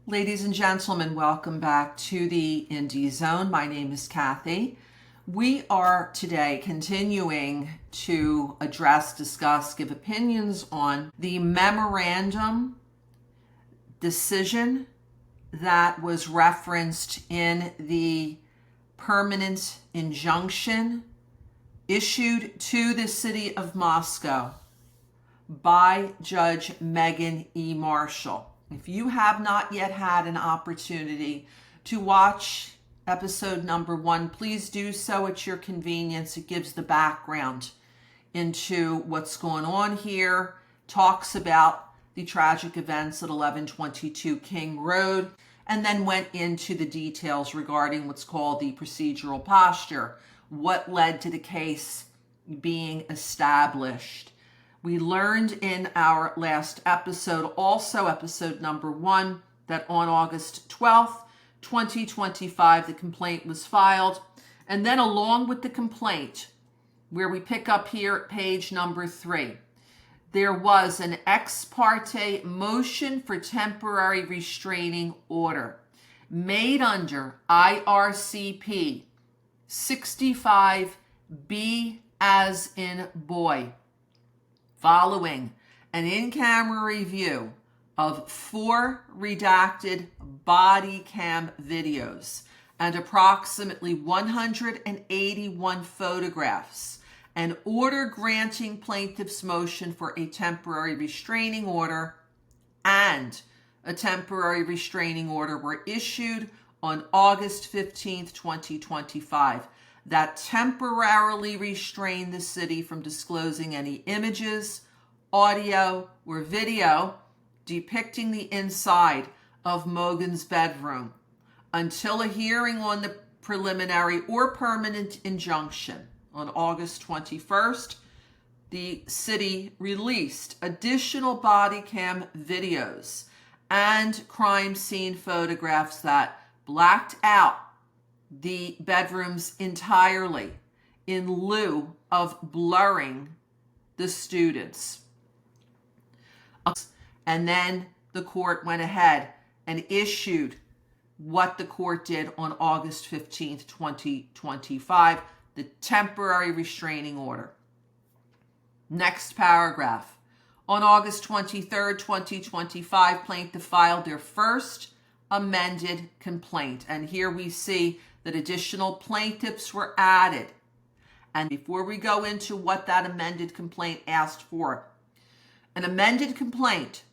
Ladies and gentlemen, welcome back to the IndieZoNe. My name is Kathy. We are today continuing to address, discuss, give opinions on the Memorandum Decision that was referenced in the Permanent Injunction issued to the city of Moscow by Judge Megan E. Marshall. If you have not yet had an opportunity to watch episode number 1, please do so at your convenience. It gives the background into what's going on here, talks about the tragic events at 1122 King Road, and then went into the details regarding what's called the procedural posture, what led to the case being established. We learned in our last episode, also episode number 1, that on August 12th, 2025, the complaint was filed. And then along with the complaint, where we pick up here at page number 3, there was an ex parte motion for temporary restraining order made under IRCP 65B as in boy, following an in-camera review of 4 redacted body cam videos and approximately 181 photographs. An order granting plaintiff's motion for a temporary restraining order and a temporary restraining order were issued on August 15th, 2025. That temporarily restrained the city from disclosing any images, audio, or video depicting the inside of Mogan's bedroom until a hearing on the preliminary or permanent injunction. On August 21st, the city released additional body cam videos and crime scene photographs that blacked out the bedrooms entirely in lieu of blurring the students. And then the court went ahead and issued what the court did on August 15th, 2025, the temporary restraining order. Next paragraph. On August 23rd, 2025, plaintiff filed their first amended complaint. And here we see that additional plaintiffs were added. And before we go into what that amended complaint asked for, an amended complaint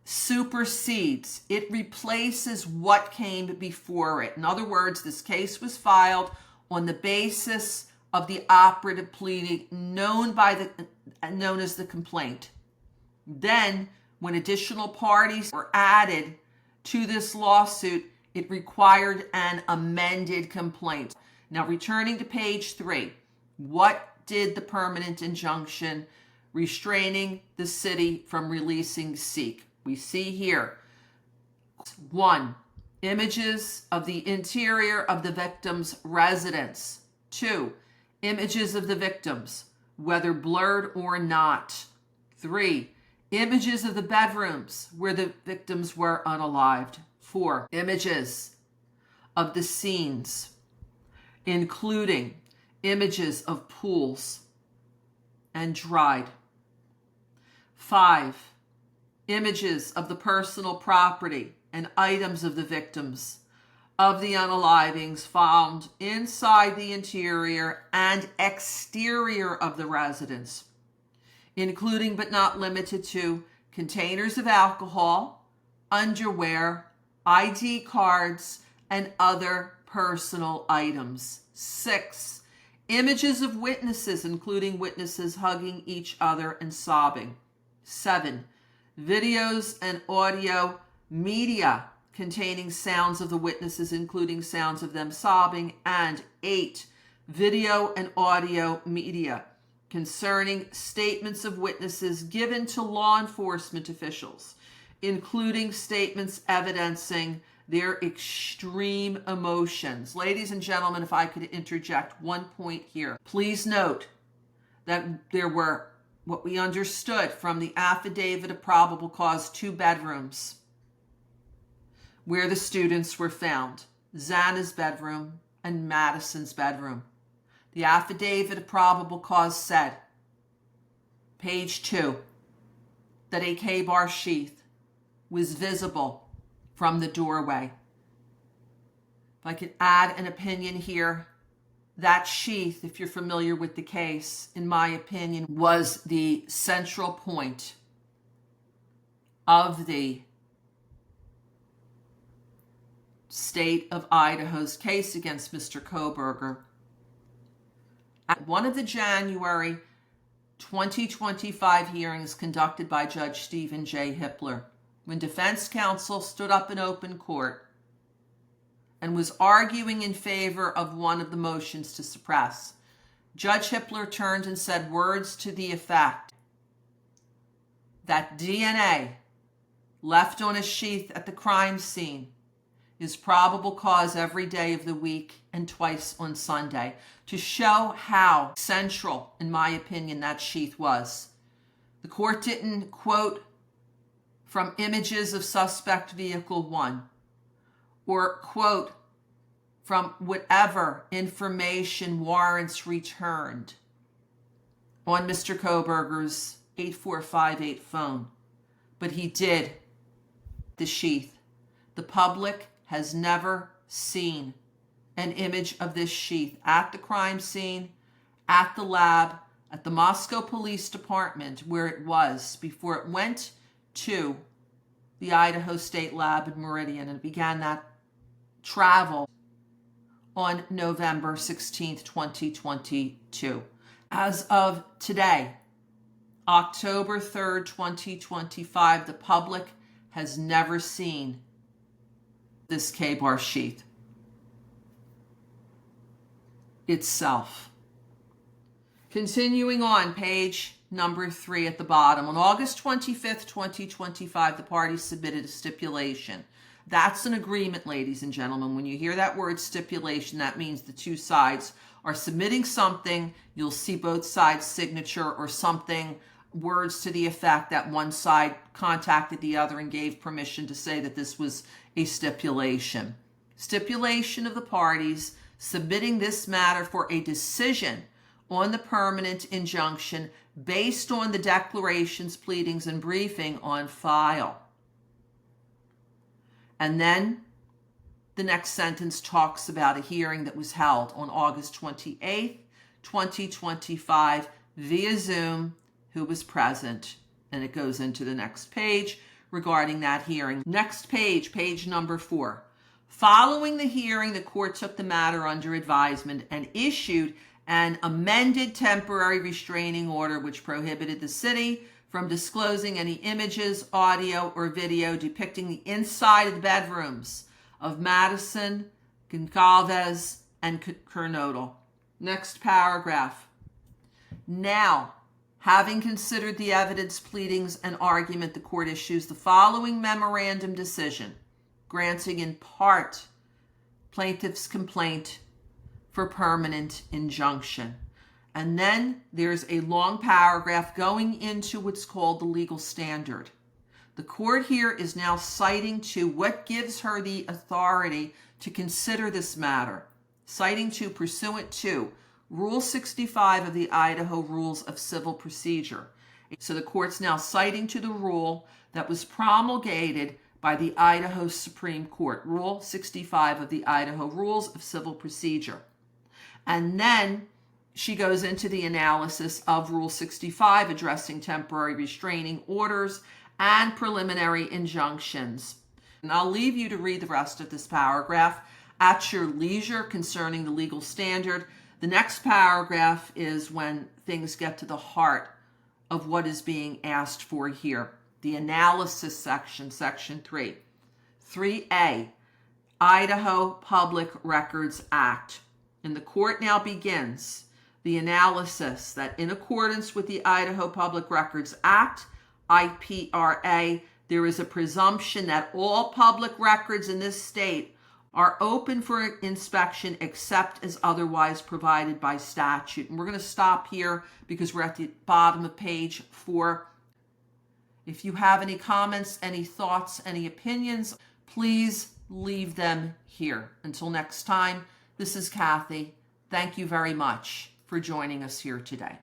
supersedes, it replaces what came before it. In other words, this case was filed on the basis of the operative pleading known as the complaint. Then, when additional parties were added to this lawsuit, it required an amended complaint. Now, returning to page 3, what did the permanent injunction restraining the city from releasing seek? We see here, 1, images of the interior of the victim's residence. 2, images of the victims, whether blurred or not. 3, images of the bedrooms where the victims were unalived. 4, images of the scenes, including images of pools and dried. 5, images of the personal property and items of the victims of the unalivings found inside the interior and exterior of the residence, including but not limited to containers of alcohol, underwear, ID cards, and other personal items. 6, images of witnesses, including witnesses hugging each other and sobbing. 7, videos and audio media containing sounds of the witnesses, including sounds of them sobbing. And 8, video and audio media concerning statements of witnesses given to law enforcement officials, including statements evidencing their extreme emotions. Ladies and gentlemen, if I could interject one point here, please note that there were, what we understood from the affidavit of probable cause, 2 bedrooms. where the students were found, Xana's bedroom and Madison's bedroom. The affidavit of probable cause said, page 2, that a K-bar sheath was visible from the doorway. If I could add an opinion here, that sheath, if you're familiar with the case, in my opinion, was the central point of the state of Idaho's case against Mr. Kohberger. At one of the January 2025 hearings conducted by Judge Stephen J. Hippler, when defense counsel stood up in open court and was arguing in favor of one of the motions to suppress, Judge Hippler turned and said words to the effect that DNA left on a sheath at the crime scene is probable cause every day of the week and twice on Sunday, to show how central, in my opinion, that sheath was. The court didn't quote from images of suspect vehicle 1 or quote from whatever information warrants returned on Mr. Kohberger's 8458 phone, but he did the sheath. The public has never seen an image of this sheath at the crime scene, at the lab, at the Moscow Police Department, where it was before it went to the Idaho State Lab in Meridian, and it began that travel on November 16th, 2022. As of today, October 3rd, 2025, the public has never seen this K-bar sheath itself. Continuing on, page number 3 at the bottom. On August 25th, 2025, the parties submitted a stipulation. That's an agreement, ladies and gentlemen. When you hear that word stipulation, that means the two sides are submitting something. You'll see both sides' signature or something, words to the effect that one side contacted the other and gave permission to say that this was a stipulation. Stipulation of the parties submitting this matter for a decision on the permanent injunction based on the declarations, pleadings, and briefing on file. And then the next sentence talks about a hearing that was held on August 28th, 2025 via Zoom, who was present. And it goes into the next page regarding that hearing. Next page, page number 4. Following the hearing, the court took the matter under advisement and issued an amended temporary restraining order which prohibited the city from disclosing any images, audio, or video depicting the inside of the bedrooms of Madison, Goncalves, and Kernodle. Next paragraph. Now, having considered the evidence, pleadings, and argument, the court issues the following memorandum decision, granting in part plaintiff's complaint for permanent injunction. And then there's a long paragraph going into what's called the legal standard. The court here is now citing to what gives her the authority to consider this matter, citing to pursuant to Rule 65 of the Idaho Rules of Civil Procedure. So the court's now citing to the rule that was promulgated by the Idaho Supreme Court, Rule 65 of the Idaho Rules of Civil Procedure. And then she goes into the analysis of Rule 65, addressing temporary restraining orders and preliminary injunctions. And I'll leave you to read the rest of this paragraph at your leisure concerning the legal standard. The next paragraph is when things get to the heart of what is being asked for here. The analysis section, section 3. 3A, Idaho Public Records Act. And the court now begins the analysis that in accordance with the Idaho Public Records Act, IPRA, there is a presumption that all public records in this state are open for inspection except as otherwise provided by statute. And we're going to stop here because we're at the bottom of page 4. If you have any comments, any thoughts, any opinions, please leave them here. Until next time, this is Kathy. Thank you very much for joining us here today.